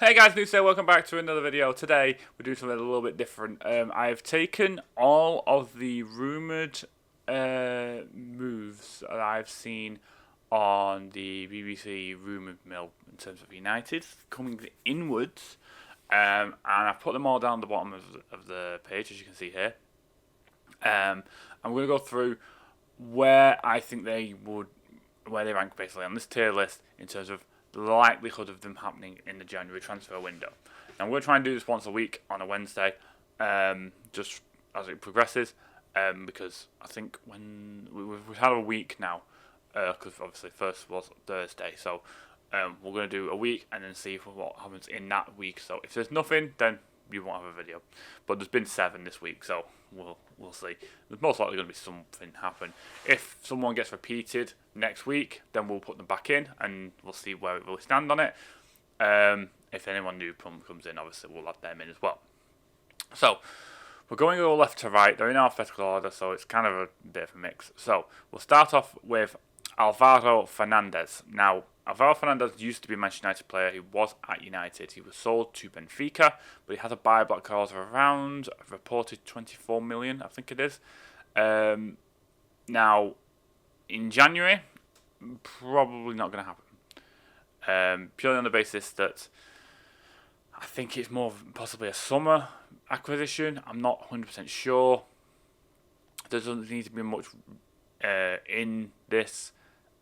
Hey guys, Noob here, welcome back to another video. Today we're doing something a little bit different. I've taken all of the rumoured moves that I've seen on the BBC rumoured mill in terms of United coming inwards, and I've put them all down the bottom of the page, as you can see here. I'm going to go through where I think where they rank basically on this tier list in terms of the likelihood of them happening in the January transfer window. Now, I'm going to try and do this once a week on a Wednesday, just as it progresses, because I think when we've had a week now, because obviously first was Thursday, so we're going to do a week and then see what happens in that week. So if there's nothing, then you won't have a video. But there's been 7 this week, so we'll see. There's most likely going to be something happen. If someone gets repeated next week, then we'll put them back in and we'll see where we stand on it. If anyone new comes in, obviously we'll add them in as well. So we're going all left to right. They're in alphabetical order, so it's kind of a bit of a mix. So we'll start off with Alvaro Fernandez. Now, Alvaro Fernandez used to be a Manchester United player. He was at United. He was sold to Benfica, but he has a buy-back clause of around a reported 24 million, I think it is. Now, in January, probably not going to happen. Purely on the basis that I think it's more possibly a summer acquisition. I'm not 100% sure. There doesn't need to be much in this,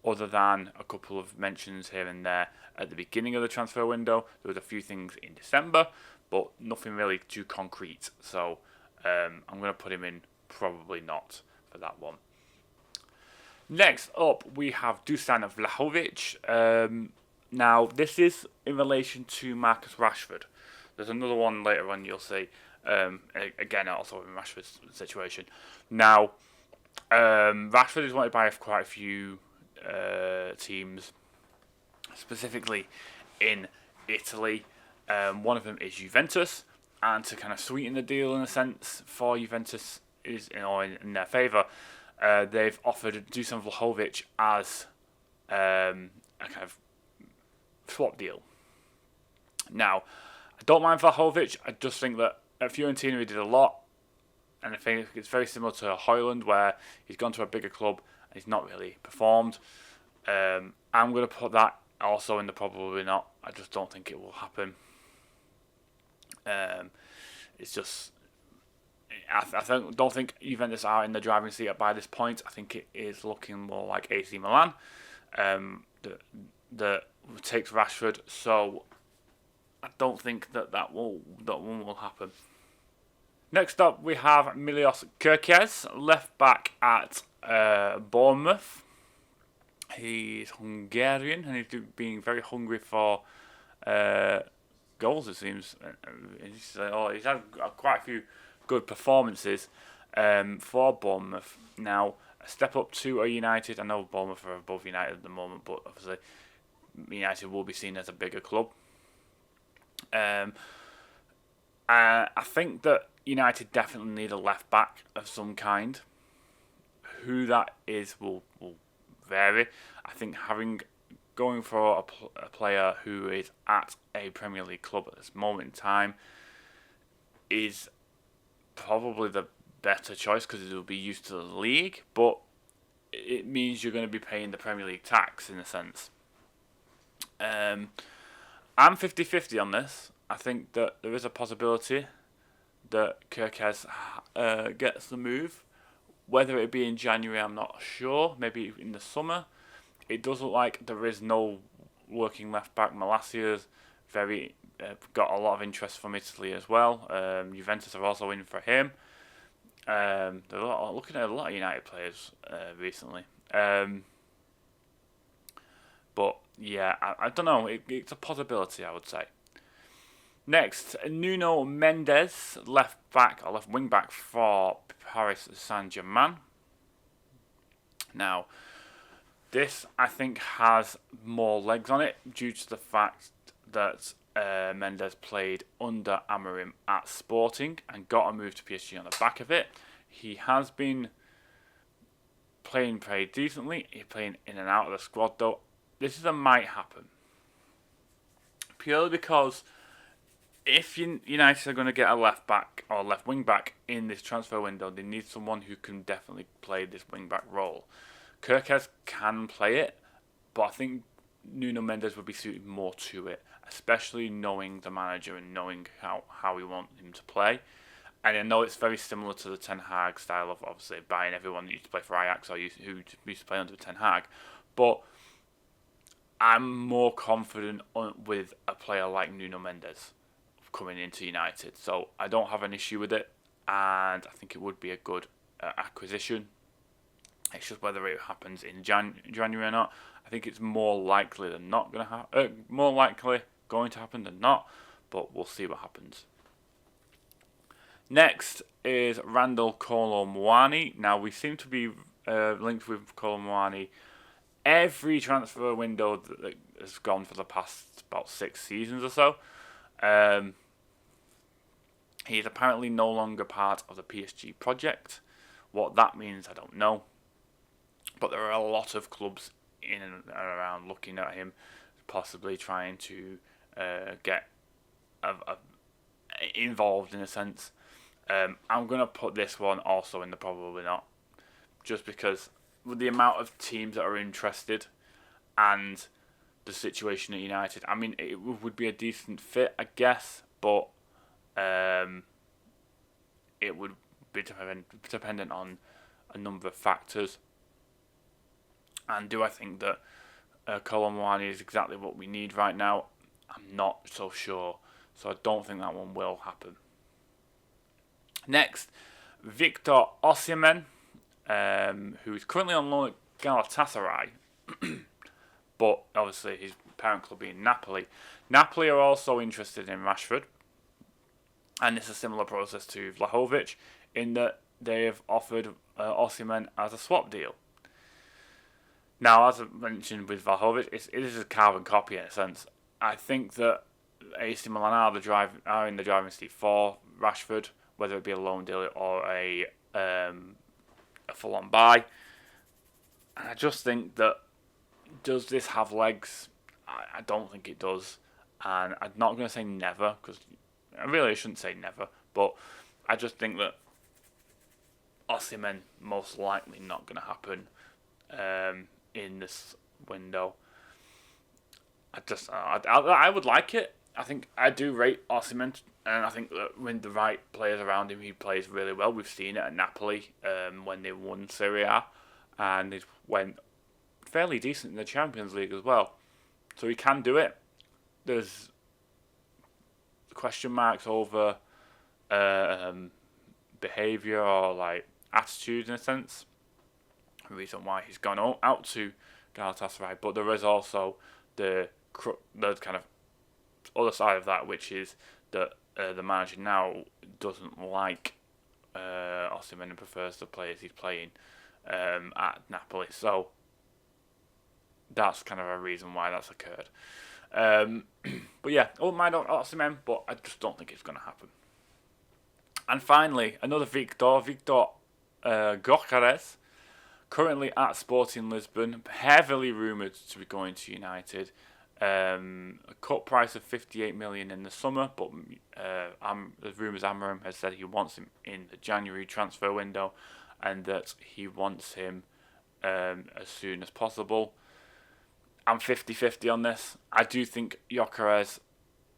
other than a couple of mentions here and there at the beginning of the transfer window. There was a few things in December, but nothing really too concrete. So I'm going to put him in probably not for that one. Next up, we have Dusan Vlahovic. Now, this is in relation to Marcus Rashford. There's another one later on you'll see. Again, also in Rashford's situation. Now, Rashford is wanted by quite a few teams, specifically in Italy. One of them is Juventus, and to kind of sweeten the deal in a sense for Juventus is in their favour, they've offered Dusan Vlahovic as a kind of swap deal. Now, I don't mind Vlahovic. I just think that at Fiorentina he did a lot, and I think it's very similar to Højlund, where he's gone to a bigger club and he's not really performed. I'm going to put that also in the probably not. I just don't think it will happen. It's just, don't think Juventus are in the driving seat by this point. I think it is looking more like AC Milan that takes Rashford. So I don't think that one will happen. Next up, we have Milios Kerkez, left back at Bournemouth. He's Hungarian and he's being very hungry for goals, it seems. He's had quite a few good performances for Bournemouth. Now, a step up to a United. I know Bournemouth are above United at the moment, but obviously United will be seen as a bigger club. I think that United definitely need a left back of some kind. Who that is will vary. I think going for a player who is at a Premier League club at this moment in time is probably the better choice, because it will be used to the league, but it means you're going to be paying the Premier League tax in a sense. I'm 50-50 on this. I think that there is a possibility that Kerkez gets the move. Whether it be in January, I'm not sure. Maybe in the summer. It does look like there is no working left back. Malasia's got a lot of interest from Italy as well. Juventus are also in for him. They're looking at a lot of United players recently. But yeah, I don't know. It's a possibility, I would say. Next, Nuno Mendes, left wing back for Paris Saint-Germain. Now, this I think has more legs on it due to the fact that Mendes played under Amorim at Sporting and got a move to PSG on the back of it. He has been playing pretty decently. He's playing in and out of the squad though. This is a might happen. Purely because if United are going to get a left back or left wing back in this transfer window, they need someone who can definitely play this wing back role. Kirkes can play it, but I think Nuno Mendes would be suited more to it, especially knowing the manager and knowing how we want him to play. And I know it's very similar to the Ten Hag style of obviously buying everyone that used to play for Ajax or who used to play under Ten Hag, but I'm more confident with a player like Nuno Mendes coming into United. So I don't have an issue with it, and I think it would be a good acquisition. It's just whether it happens in January or not. I think it's more likely than not going to happen. More likely going to happen than not, but we'll see what happens. Next is Randal Kolo Muani. Now we seem to be linked with Kolo Muani every transfer window that has gone for the past about 6 seasons or so. He is apparently no longer part of the PSG project. What that means, I don't know. But there are a lot of clubs in and around looking at him, possibly trying to get involved in a sense. I'm going to put this one also in the probably not, just because with the amount of teams that are interested and the situation at United, I mean, it would be a decent fit, I guess, but it would be dependent on a number of factors. And do I think that Kolo Muani is exactly what we need right now? I'm not so sure. So I don't think that one will happen. Next, Victor Osimhen, who is currently on loan at Galatasaray, but obviously his parent club being Napoli. Napoli are also interested in Rashford, and it's a similar process to Vlahovic in that they have offered Osimhen as a swap deal. Now, as I mentioned with Vlahovic, it is a carbon copy in a sense. I think that AC Milan are in the driving seat for Rashford, whether it be a loan deal or a full-on buy. And I just think that, does this have legs? I don't think it does. And I'm not going to say never, because I really shouldn't say never, but I just think that Osimhen most likely not going to happen in this window. I would like it. I think I do rate Osimhen, and I think that with the right players around him, he plays really well. We've seen it at Napoli when they won Serie A, and it went fairly decent in the Champions League as well. So he can do it. There's question marks over behaviour or like attitude in a sense. The reason why he's gone out to Galatasaray, but there is also the kind of other side of that, which is that the manager now doesn't like Osimhen and prefers the players he's playing at Napoli. So that's kind of a reason why that's occurred. But yeah, I wouldn't mind Osimhen, but I just don't think it's going to happen. And finally, another Victor Gyökeres, currently at Sporting Lisbon, heavily rumoured to be going to United. A cut price of 58 million in the summer, but the rumours Amorim has said he wants him in the January transfer window, and that he wants him as soon as possible. I'm 50-50 on this. I do think Gyökeres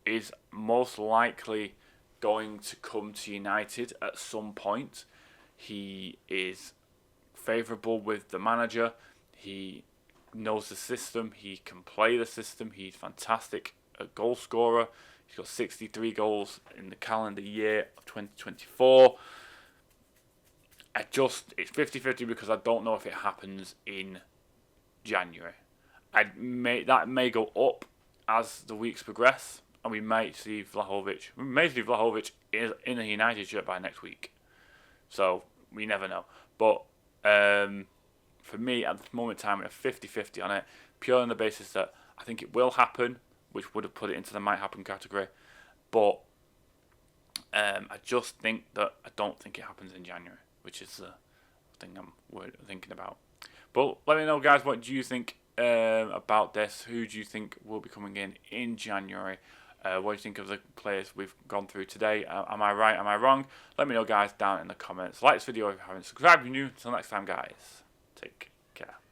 is most likely going to come to United at some point. He is favourable with the manager. He knows the system. He can play the system. He's fantastic at goal scorer. He's got 63 goals in the calendar year of 2024. It's 50-50 because I don't know if it happens in January. That may go up as the weeks progress, and we might see Vlahovic. In a United shirt by next week. So we never know. But for me, at this moment in time, I'm 50-50 on it, purely on the basis that I think it will happen, which would have put it into the might happen category. But I just think that I don't think it happens in January, which is the thing I'm thinking about. But let me know, guys, what do you think about this? Who do you think will be coming in January? What do you think of the players we've gone through today? Am I right? Am I wrong? Let me know, guys, down in the comments. Like this video if you haven't. Subscribe if you're new. Until next time, guys. Take care.